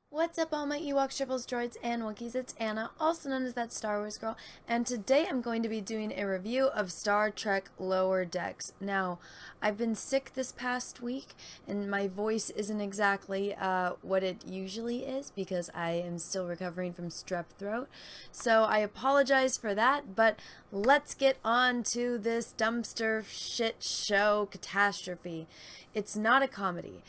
What's up, all my Ewoks, triples, droids, and Wookiees? It's Anna, also known as that Star Wars girl, and today I'm going to be doing a review of Star Trek Lower Decks. Now, I've been sick this past week, and my voice isn't exactly what it usually is because I am still recovering from strep throat, so I apologize for that, but let's get on to this dumpster shit show catastrophe. It's not a comedy.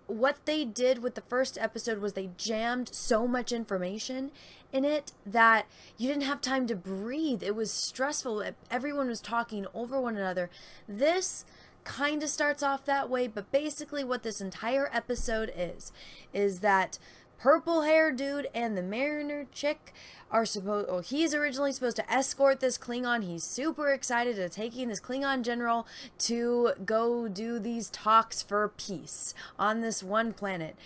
What they did with the first episode was they jammed so much information in it that you didn't have time to breathe. It was stressful. Everyone was talking over one another. This kind of starts off that way, but basically what this entire episode is that purple hair dude and the mariner chick are he's originally supposed to escort this Klingon. He's super excited to taking this Klingon general to go do these talks for peace on this one planet.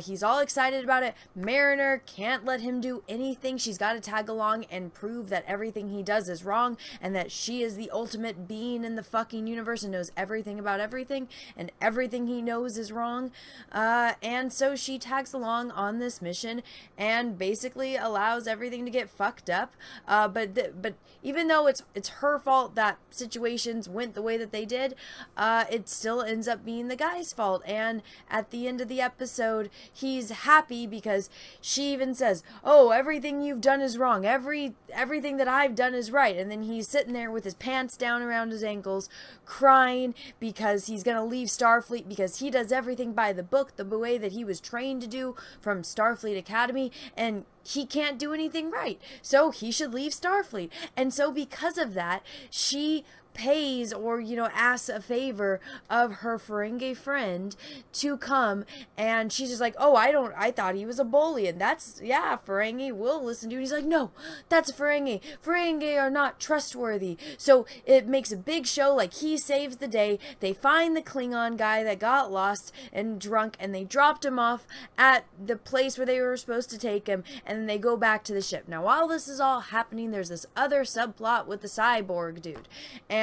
He's all excited about it. Mariner can't let him do anything. She's got to tag along and prove that everything he does is wrong and that she is the ultimate being in the fucking universe and knows everything about everything and everything he knows is wrong. And so she tags along on this mission and basically allows everything to get fucked up. But even though it's her fault that situations went the way that they did, it still ends up being the guy's fault. And at the end of the episode, he's happy because she even says, "Oh, everything you've done is wrong. Everything that I've done is right." And then he's sitting there with his pants down around his ankles, crying because he's gonna leave Starfleet because he does everything by the book, the way that he was trained to do from Starfleet Academy, and he can't do anything right. So he should leave Starfleet. And so because of that, she pays or asks a favor of her Ferengi friend to come, and she's just like, "Oh, I thought he was a bully, and Ferengi will listen to you." And he's like, "No, that's a Ferengi are not trustworthy." So it makes a big show like he saves the day. They find the Klingon guy that got lost and drunk, and they dropped him off at the place where they were supposed to take him, and then they go back to the ship. Now while this is all happening, there's this other subplot with the cyborg dude, and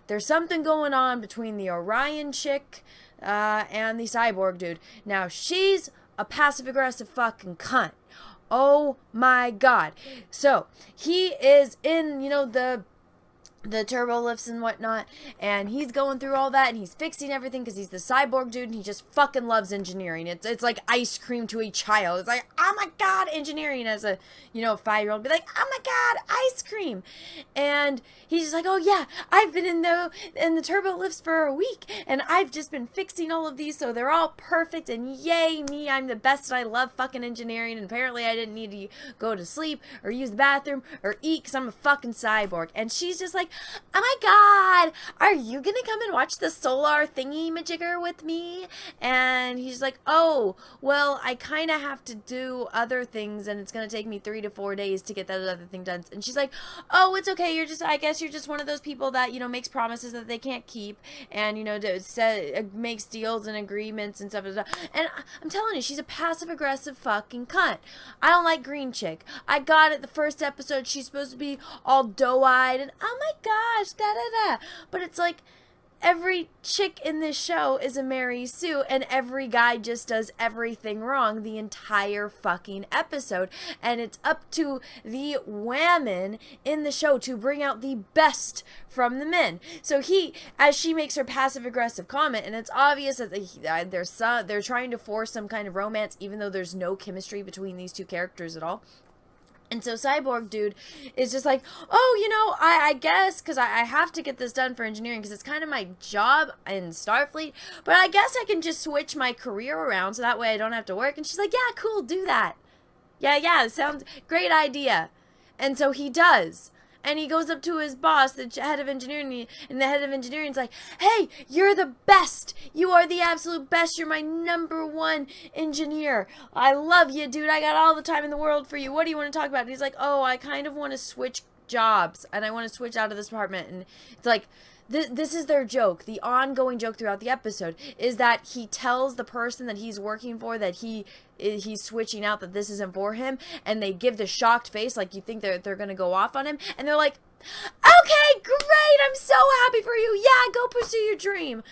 there's something going on between the Orion chick and the cyborg dude. Now, she's a passive-aggressive fucking cunt. Oh my god. So, he is in, the turbo lifts and whatnot, and he's going through all that, and he's fixing everything because he's the cyborg dude, and he just fucking loves engineering. It's like ice cream to a child. It's like, oh my god, engineering, as a 5-year-old be like, oh my god, ice cream. And he's just like, oh yeah, I've been in the turbo lifts for a week, and I've just been fixing all of these so they're all perfect, and yay me, I'm the best, and I love fucking engineering, and apparently I didn't need to go to sleep or use the bathroom or eat because I'm a fucking cyborg. And she's just like, oh my god, are you gonna come and watch the solar thingy majigger with me? And he's like, oh, well, I kind of have to do other things, and it's gonna take me 3 to 4 days to get that other thing done. And she's like, oh, it's okay, I guess you're just one of those people that, makes promises that they can't keep, and, makes deals and agreements and stuff. And I'm telling you, she's a passive-aggressive fucking cunt. I don't like green chick. I got it the first episode, she's supposed to be all doe-eyed, and oh my gosh, da-da-da. But it's like, every chick in this show is a Mary Sue, and every guy just does everything wrong the entire fucking episode. And it's up to the women in the show to bring out the best from the men. So as she makes her passive-aggressive comment, and it's obvious that they're trying to force some kind of romance, even though there's no chemistry between these two characters at all. And so Cyborg Dude is just like, oh, I guess, because I have to get this done for engineering, because it's kind of my job in Starfleet, but I guess I can just switch my career around so that way I don't have to work. And she's like, yeah, cool, do that. Yeah, sounds great idea. And so he does. And he goes up to his boss, the head of engineering, and the head of engineering is like, hey, you're the best. You are the absolute best. You're my #1 engineer. I love you, dude. I got all the time in the world for you. What do you want to talk about? And he's like, oh, I kind of want to switch jobs, and I want to switch out of this department. And it's like, this is their joke. The ongoing joke throughout the episode is that he tells the person that he's working for that he's switching out, that this isn't for him, and they give the shocked face like you think they're gonna go off on him, and they're like, okay, great, I'm so happy for you, yeah, go pursue your dream.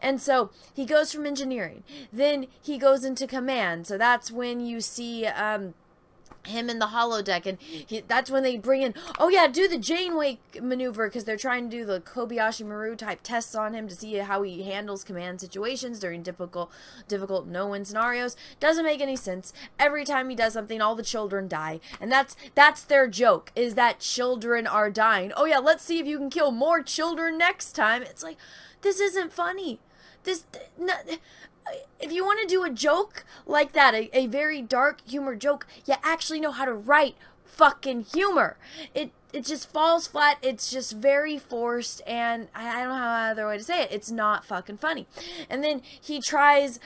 And so he goes from engineering. Then he goes into command. So that's when you see him in the holodeck, and that's when they bring in, oh yeah, do the Janeway maneuver, because they're trying to do the Kobayashi Maru type tests on him to see how he handles command situations during difficult no-win scenarios. Doesn't make any sense. Every time he does something, all the children die, and that's their joke, is that children are dying. Oh yeah, let's see if you can kill more children next time. It's like, this isn't funny. If you want to do a joke like that, a very dark humor joke, you actually know how to write fucking humor. It just falls flat. It's just very forced, and I don't have another way to say it. It's not fucking funny. And then he tries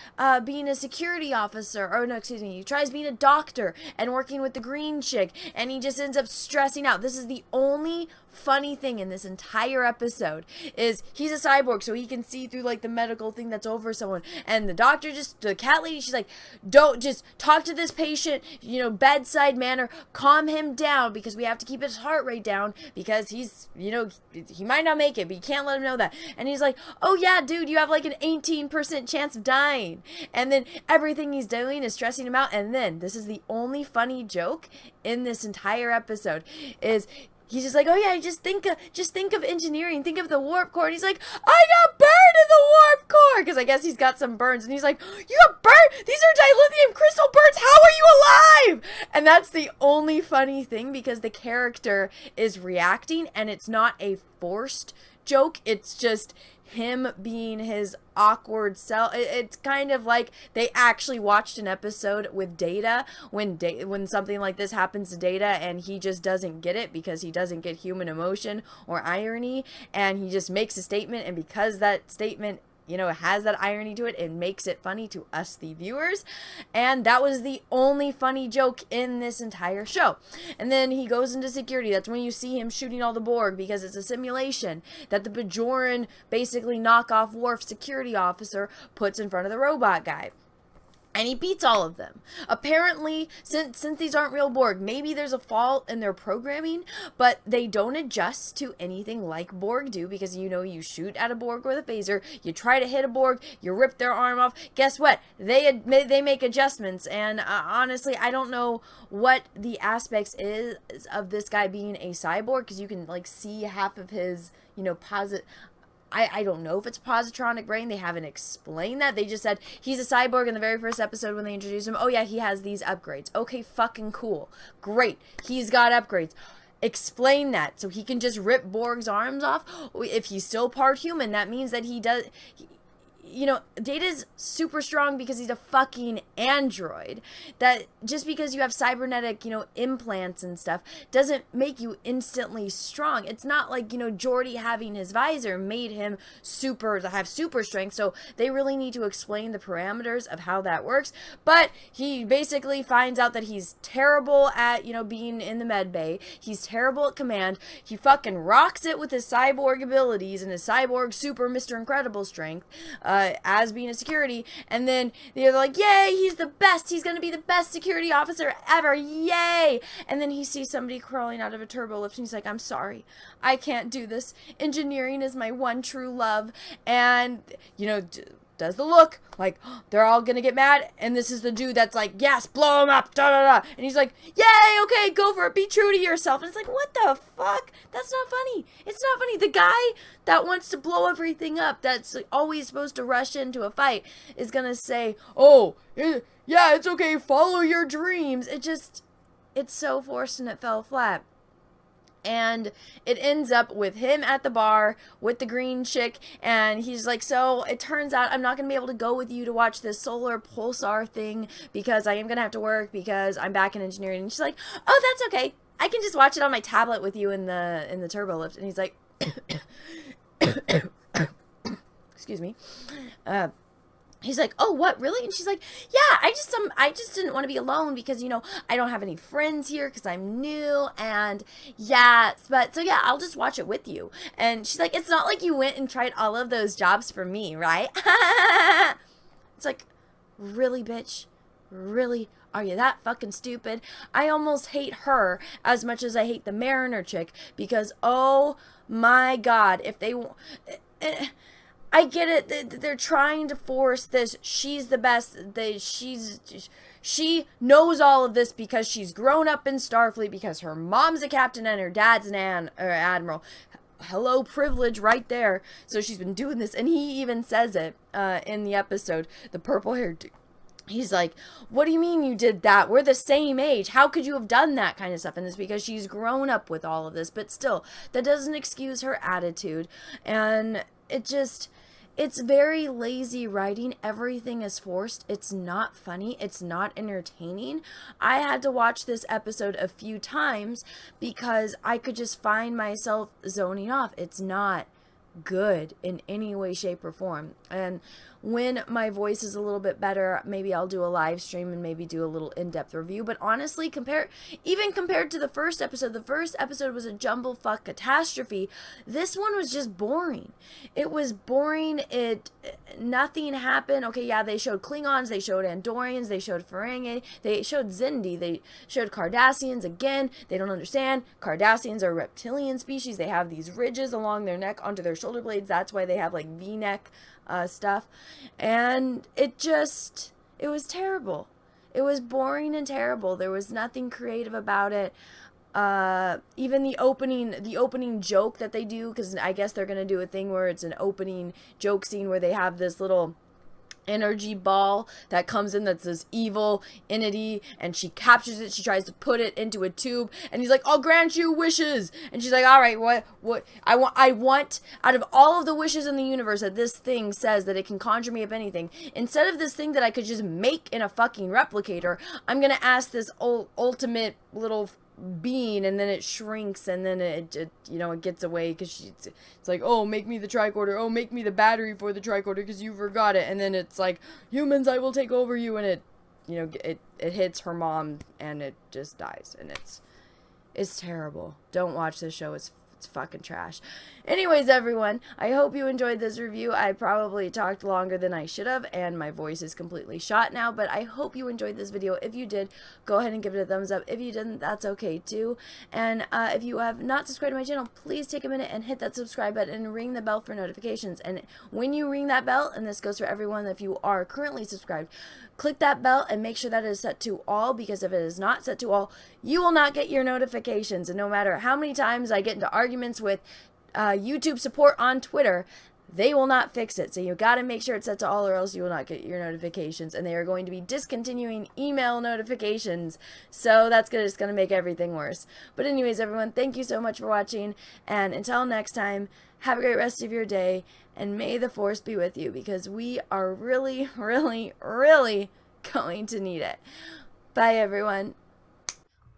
being a security officer, or no, excuse me, he tries being a doctor and working with the green chick, and he just ends up stressing out. This is the only funny thing in this entire episode, is he's a cyborg, so he can see through like the medical thing that's over someone, and the doctor, just the cat lady, she's like, don't, just talk to this patient, you know, bedside manner, calm him down, because we have to keep his heart rate down, because he's, you know, he might not make it, but you can't let him know that. And he's like, oh yeah, dude, you have like an 18% chance of dying. And then everything he's doing is stressing him out. And then this is the only funny joke in this entire episode, is he's just like, oh yeah, just think of engineering, think of the warp core. And he's like, I got burned in the warp core, because I guess he's got some burns. And he's like, you got burned? These are dilithium crystal burns. How are you alive? And that's the only funny thing, because the character is reacting, and it's not a forced joke. It's just him being his awkward self. It's kind of like they actually watched an episode with Data when something like this happens to Data, and he just doesn't get it because he doesn't get human emotion or irony, and he just makes a statement, and because that statement, you know, it has that irony to it, it makes it funny to us, the viewers. And that was the only funny joke in this entire show. And then he goes into security. That's when you see him shooting all the Borg, because it's a simulation that the Bajoran, basically knockoff Worf security officer, puts in front of the robot guy. And he beats all of them. Apparently, since these aren't real Borg, maybe there's a fault in their programming, but they don't adjust to anything like Borg do, because, you know, you shoot at a Borg with a phaser, you try to hit a Borg, you rip their arm off. Guess what? They make adjustments, and honestly, I don't know what the aspects is of this guy being a cyborg, because you can, like, see half of his, you know, I don't know if it's positronic brain. They haven't explained that. They just said he's a cyborg in the very first episode when they introduced him. Oh yeah, he has these upgrades. Okay, fucking cool. Great. He's got upgrades. Explain that, so he can just rip Borg's arms off. If he's still part human, that means that he does... You know, Data's super strong because he's a fucking android. That just because you have cybernetic, you know, implants and stuff doesn't make you instantly strong. It's not like, you know, Geordi having his visor made him have super strength. So they really need to explain the parameters of how that works. But he basically finds out that he's terrible at, you know, being in the med bay. He's terrible at command. He fucking rocks it with his cyborg abilities and his cyborg super Mr. Incredible strength. As being a security, and then they're like, yay, he's the best, he's gonna be the best security officer ever, yay. And then he sees somebody crawling out of a turbo lift, and he's like, I'm sorry, I can't do this, engineering is my one true love. And, you know, does the look like, oh, they're all gonna get mad, and this is the dude that's like, yes, blow him up, da da da, and he's like, yay, okay, go for it, be true to yourself. And it's like, what the fuck? That's not funny. It's not funny. The guy that wants to blow everything up, that's always supposed to rush into a fight, is gonna say, oh, yeah, it's okay, follow your dreams. It's so forced, and it fell flat. And it ends up with him at the bar with the green chick, and he's like, so it turns out I'm not going to be able to go with you to watch this solar pulsar thing, because I am going to have to work, because I'm back in engineering. And she's like, oh, that's okay, I can just watch it on my tablet with you in the turbo lift. And he's like, excuse me, he's like, oh, what, really? And she's like, yeah, I just didn't want to be alone, because, you know, I don't have any friends here because I'm new, and yeah, but so yeah, I'll just watch it with you. And she's like, it's not like you went and tried all of those jobs for me, right? It's like, really, bitch? Really? Are you that fucking stupid? I almost hate her as much as I hate the Mariner chick, because, oh my god, if they... I get it. They're trying to force this. She's the best. She knows all of this because she's grown up in Starfleet, because her mom's a captain and her dad's an admiral. Hello, privilege right there. So she's been doing this, and he even says it in the episode. The purple-haired dude. He's like, what do you mean you did that? We're the same age. How could you have done that kind of stuff? And it's because she's grown up with all of this. But still, that doesn't excuse her attitude. And it's very lazy writing. Everything is forced. It's not funny. It's not entertaining. I had to watch this episode a few times because I could just find myself zoning off. It's not good in any way, shape, or form. And when my voice is a little bit better, maybe I'll do a live stream and maybe do a little in-depth review. But honestly, compared to the first episode was a jumblefuck catastrophe. This one was just boring. It was boring. Nothing happened. Okay, yeah, they showed Klingons, they showed Andorians, they showed Ferengi, they showed Xindi, they showed Cardassians. Again, they don't understand. Cardassians are a reptilian species. They have these ridges along their neck onto their shoulder blades. That's why they have like V-neck stuff. And it was terrible. It was boring and terrible. There was nothing creative about it. Even the opening joke that they do, because I guess they're gonna do a thing where it's an opening joke scene where they have this little energy ball that comes in that's this evil entity, and she captures it. She tries to put it into a tube, and he's like, I'll grant you wishes. And she's like, all right, what I want out of all of the wishes in the universe that this thing says that it can conjure me of anything, instead of this thing that I could just make in a fucking replicator, I'm gonna ask this ultimate little being, and then it shrinks, and then it gets away because it's like, oh, make me the tricorder, oh, make me the battery for the tricorder because you forgot it, and then it's like, humans, I will take over you, and it hits her mom and it just dies, and it's terrible. Don't watch this show. It's fucking trash. Anyways, everyone, I hope you enjoyed this review. I probably talked longer than I should have, and my voice is completely shot now, but I hope you enjoyed this video. If you did, go ahead and give it a thumbs up. If you didn't, that's okay too. And if you have not subscribed to my channel, please take a minute and hit that subscribe button and ring the bell for notifications. And when you ring that bell, and this goes for everyone, if you are currently subscribed, click that bell and make sure that it is set to all, because if it is not set to all, you will not get your notifications. And no matter how many times I get into arguments with YouTube support on Twitter, they will not fix it. So you got to make sure it's set to all, or else you will not get your notifications. And they are going to be discontinuing email notifications, so that's just going to make everything worse. But anyways, everyone, thank you so much for watching, and until next time, have a great rest of your day, and may the Force be with you, because we are really, really, really going to need it. Bye, everyone.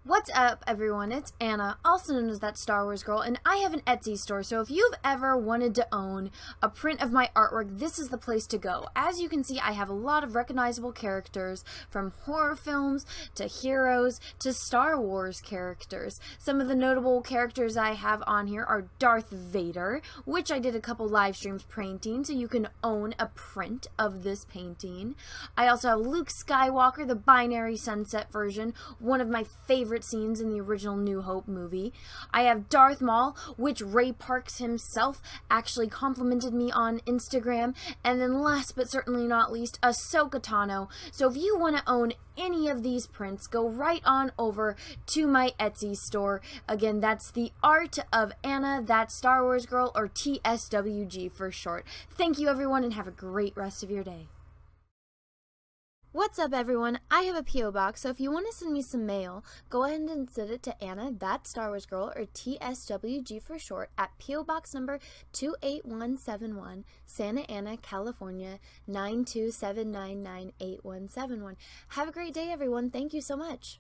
What's up, everyone? It's Anna, also known as That Star Wars Girl, and I have an Etsy store, so if you've ever wanted to own a print of my artwork, this is the place to go. As you can see, I have a lot of recognizable characters, from horror films to heroes to Star Wars characters. Some of the notable characters I have on here are Darth Vader, which I did a couple live streams painting, so you can own a print of this painting. I also have Luke Skywalker, the binary sunset version, one of my favorite scenes in the original New Hope movie. I have Darth Maul, which Ray Parks himself actually complimented me on Instagram. And then last but certainly not least, Ahsoka Tano. So if you want to own any of these prints, go right on over to my Etsy store. Again, that's The Art of Anna, That Star Wars Girl, or TSWG for short. Thank you, everyone, and have a great rest of your day. What's up, everyone? I have a P.O. box, so if you want to send me some mail, go ahead and send it to Anna, That Star Wars Girl, or TSWG for short, at P.O. Box number 28171, Santa Ana, California, 927998171. Have a great day, everyone. Thank you so much.